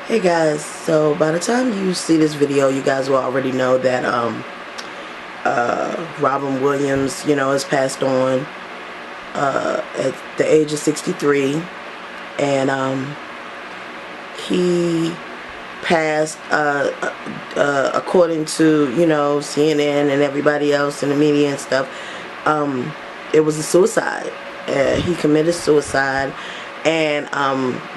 Hey guys, so by the time you see this video, you guys will already know that Robin Williams, has passed on at the age of 63, and he passed according to CNN and everybody else in the media and stuff. It was a suicide. He committed suicide, and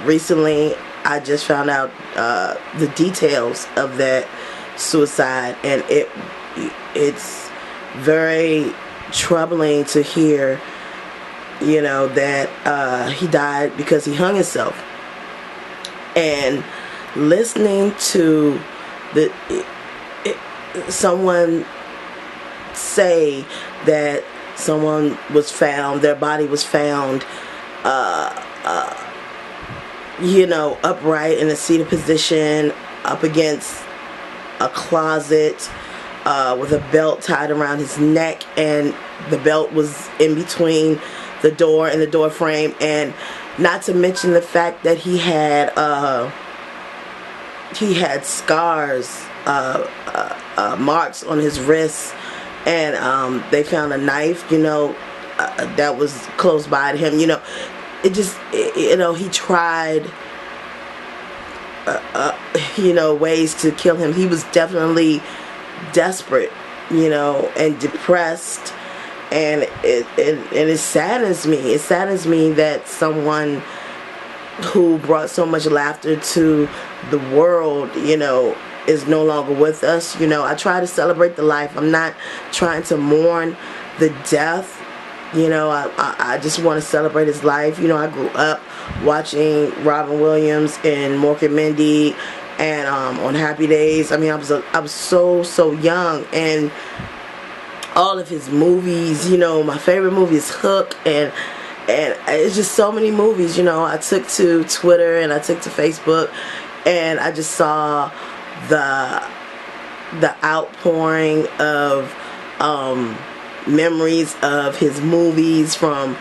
recently I just found out the details of that suicide, and it's very troubling to hear, that he died because he hung himself. And listening to someone say that someone was found, their body was found, upright in a seated position up against a closet with a belt tied around his neck, and the belt was in between the door and the door frame, and not to mention the fact that he had scars, marks on his wrists, and they found a knife, that was close by to him. He tried, ways to kill him. He was definitely desperate, and depressed, and it saddens me. It saddens me that someone who brought so much laughter to the world, is no longer with us. I try to celebrate the life. I'm not trying to mourn the death. I just want to celebrate his life. I grew up watching Robin Williams in Mork and Mindy, and on Happy Days. I was so young, and all of his movies. My favorite movie is Hook, and it's just so many movies. I took to Twitter and I took to Facebook, and I just saw the outpouring of memories of his movies, from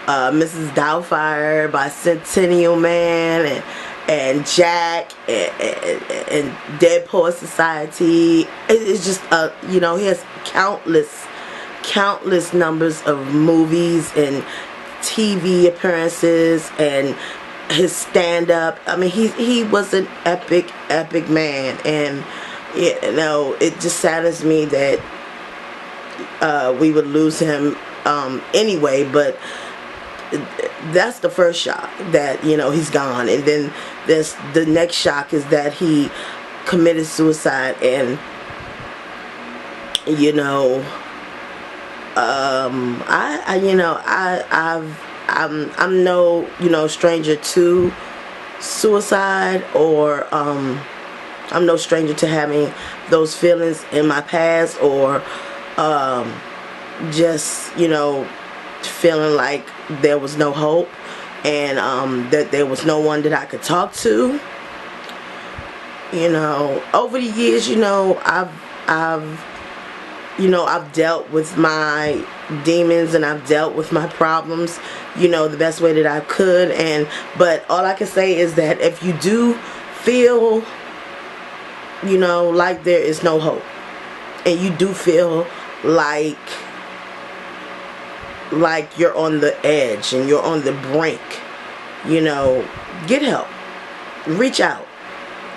Mrs. Doubtfire by Centennial Man, and Jack, and Dead Poet Society. It's just he has countless numbers of movies and TV appearances, and his stand-up. He was an epic man, and it just saddens me that we would lose him anyway. But that's the first shock, that he's gone, and then there's the next shock is that he committed suicide. And I'm no stranger to suicide, or I'm no stranger to having those feelings in my past, or just feeling like there was no hope, and that there was no one that I could talk to. Over the years, I've dealt with my demons, and I've dealt with my problems, the best way that I could. But all I can say is that if you do feel, like there is no hope, and you do feel like you're on the edge and you're on the brink, get help, reach out,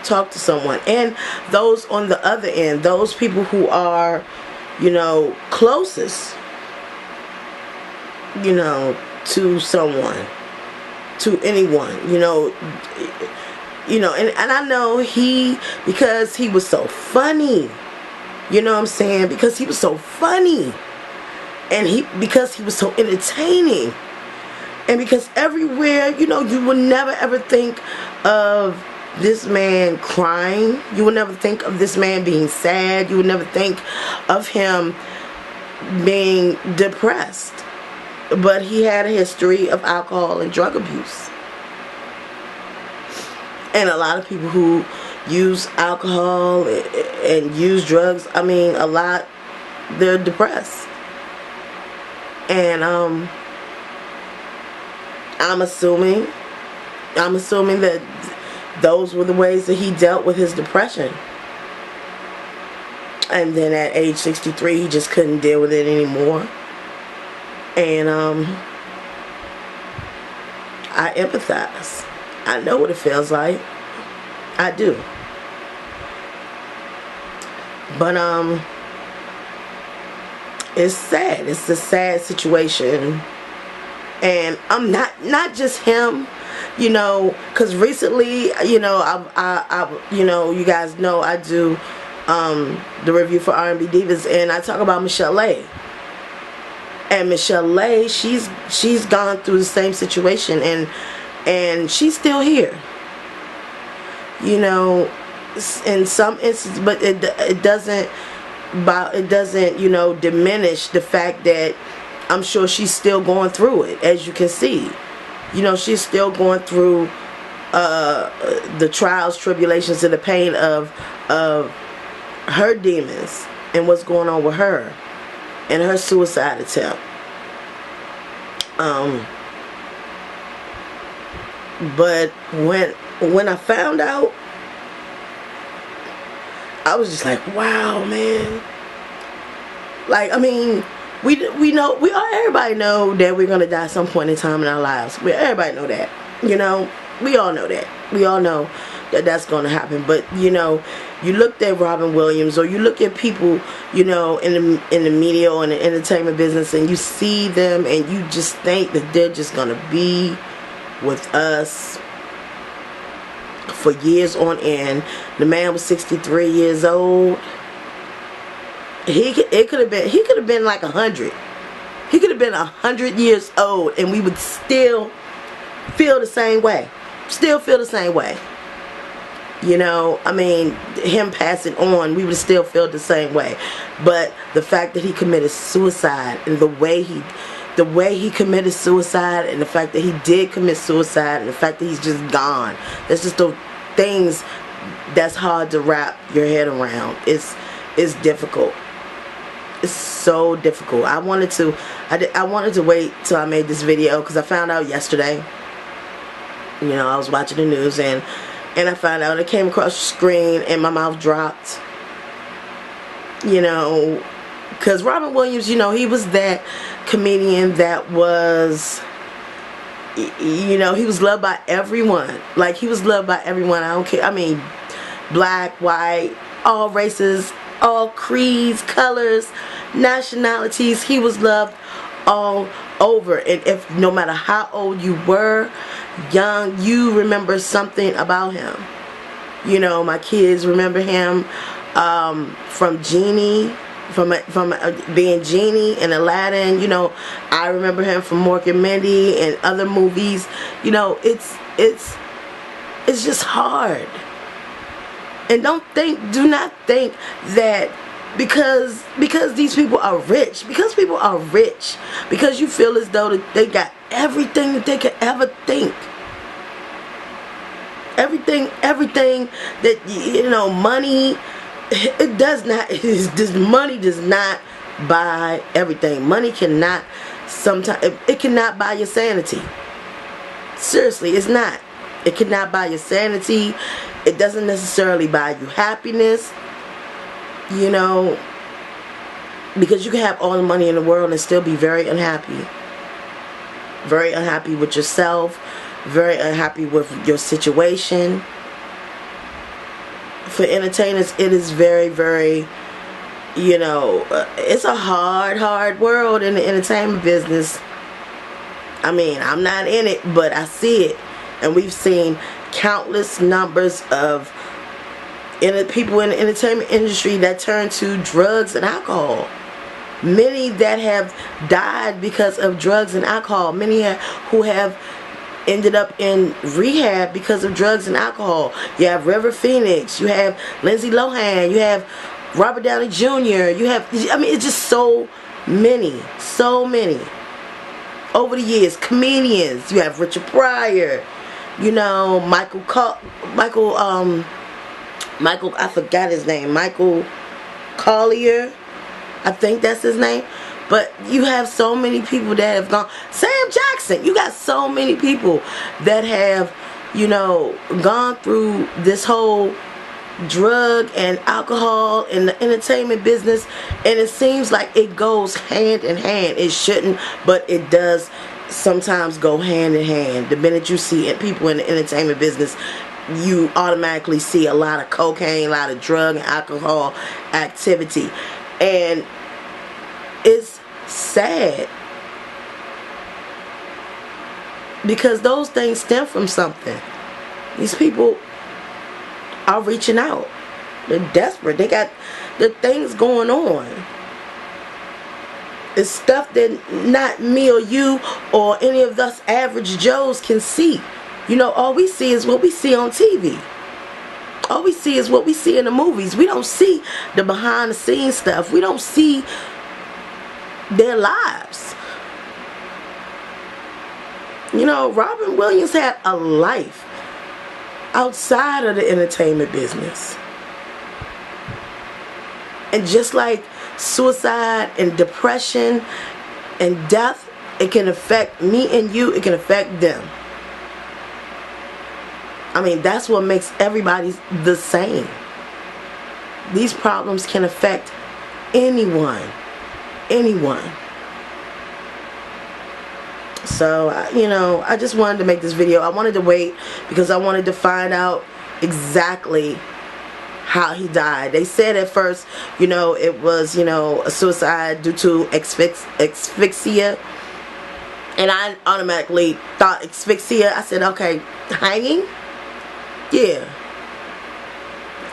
talk to someone. And those on the other end, those people who are closest, to someone, to anyone, and I know because he was so funny, because he was so funny, and because he was so entertaining, and because everywhere, you would never ever think of this man crying. You would never think of this man being sad. You would never think of him being depressed. But he had a history of alcohol and drug abuse. And a lot of people who use alcohol and use drugs, a lot, they're depressed. And I'm assuming that those were the ways that he dealt with his depression. And then at age 63, he just couldn't deal with it anymore. And I empathize. I know what it feels like. I do. But it's sad. It's a sad situation. And I'm not just him, you know, because recently, you know, I you know, you guys know I do the review for R&B Divas, and I talk about Michelle Lay. And Michelle Lay, she's gone through the same situation, and she's still here. You know, in some instances, but it doesn't, you know, diminish the fact that I'm sure she's still going through it, as you can see. You know, she's still going through the trials, tribulations, and the pain of her demons and what's going on with her and her suicide attempt. But when I found out, I was just like, wow, man. Like, I mean, we know, everybody know that we're gonna die at some point in time in our lives. Everybody know that, you know. We all know that. We all know that that's gonna happen. But you know, you look at Robin Williams, or you look at people, you know, in the media or in the entertainment business, and you see them, and you just think that they're just gonna be with us for years on end. The man was 63 years old. He could have been like 100. He could have been 100 years old, and we would still feel the same way. Still feel the same way. You know, I mean, him passing on, we would still feel the same way. But the fact that he committed suicide, and the way he committed suicide, and the fact that he did commit suicide, and the fact that he's just gone, that's just the things that's hard to wrap your head around. It's difficult. It's so difficult. I wanted to wait till I made this video, because I found out yesterday. You know, I was watching the news, and I found out, it came across the screen, and my mouth dropped. You know, because Robin Williams, you know, he was that comedian that was, you know, he was loved by everyone. Like, he was loved by everyone. I don't care. I mean, black, white, all races, all creeds, colors, nationalities. He was loved all over. And if, no matter how old you were, young, you remember something about him. You know, my kids remember him from Genie, from being Genie in Aladdin. You know, I remember him from Mork and Mindy and other movies. You know, it's just hard. And do not think that because these people are rich, because you feel as though that they got everything that they could ever think. Everything that, you know, money, it does not, money does not buy everything. Money cannot, sometimes, it cannot buy your sanity. Seriously, it's not. It cannot buy your sanity. It doesn't necessarily buy you happiness. You know, because you can have all the money in the world and still be very unhappy. Very unhappy with yourself. Very unhappy with your situation. For entertainers, it is very, very, you know, it's a hard world in the entertainment business. I mean, I'm not in it, but I see it. And we've seen countless numbers of people in the entertainment industry that turn to drugs and alcohol. Many that have died because of drugs and alcohol. Many who have ended up in rehab because of drugs and alcohol. You have River Phoenix. You have Lindsay Lohan. You have Robert Downey Jr. You have, I mean, it's just so many. Over the years, comedians. You have Richard Pryor. You know, Michael, I forgot his name. Michael Collier, I think that's his name. But you have so many people that have gone. Sam Jackson. You got so many people that have you know, gone through this whole drug and alcohol in the entertainment business, and it seems like it goes hand in hand. It shouldn't, but it does sometimes go hand in hand. The minute you see people in the entertainment business, you automatically see a lot of cocaine, a lot of drug and alcohol activity, and it's sad because those things stem from something. These people are reaching out. They're desperate. They got the things going on. It's stuff that not me or you or any of us average Joes can see. You know, all we see is what we see on TV. All we see is what we see in the movies. We don't see the behind the scenes stuff. We don't see their lives. You know, Robin Williams had a life outside of the entertainment business. And just like suicide and depression and death, it can affect me and you, it can affect them. I mean, that's what makes everybody the same. These problems can affect anyone. Anyone. So, you know, I just wanted to make this video. I wanted to wait because I wanted to find out exactly how he died. They said at first, you know, it was, you know, a suicide due to asphyxia. And I automatically thought asphyxia. I said, okay, hanging? Yeah.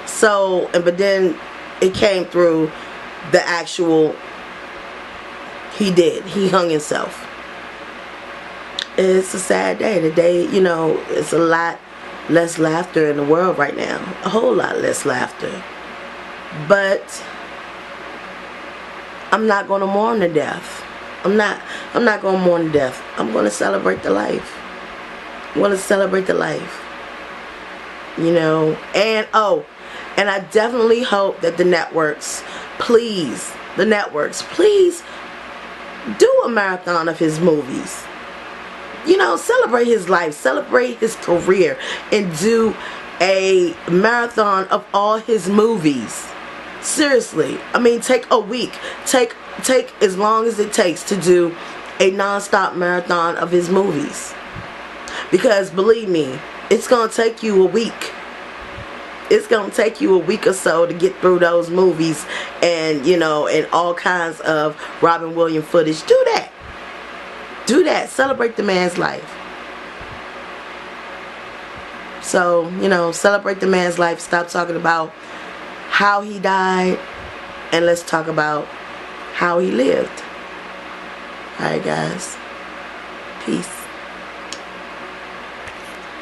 So, but then it came through the actual, he hung himself. It's a sad day. Today, you know, it's a lot less laughter in the world right now. A whole lot less laughter. But I'm not going to mourn the death. I'm not going to mourn the death. I'm going to celebrate the life. I'm going to celebrate the life. You know, and and I definitely hope that the networks, please do a marathon of his movies. You know, celebrate his life, celebrate his career, and do a marathon of all his movies. Seriously, I mean, take a week, take as long as it takes to do a non-stop marathon of his movies. Because believe me, it's gonna take you a week. It's gonna take you a week or so to get through those movies, and you know, and all kinds of Robin Williams footage. Do that. Do that. Celebrate the man's life. So, you know, celebrate the man's life. Stop talking about how he died, and let's talk about how he lived. Alright, guys. Peace.